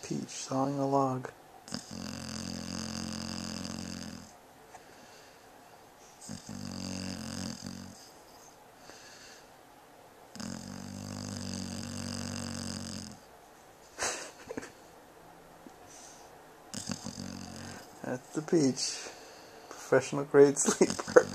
Peach sawing a log. That's the Peach. Professional grade sleeper.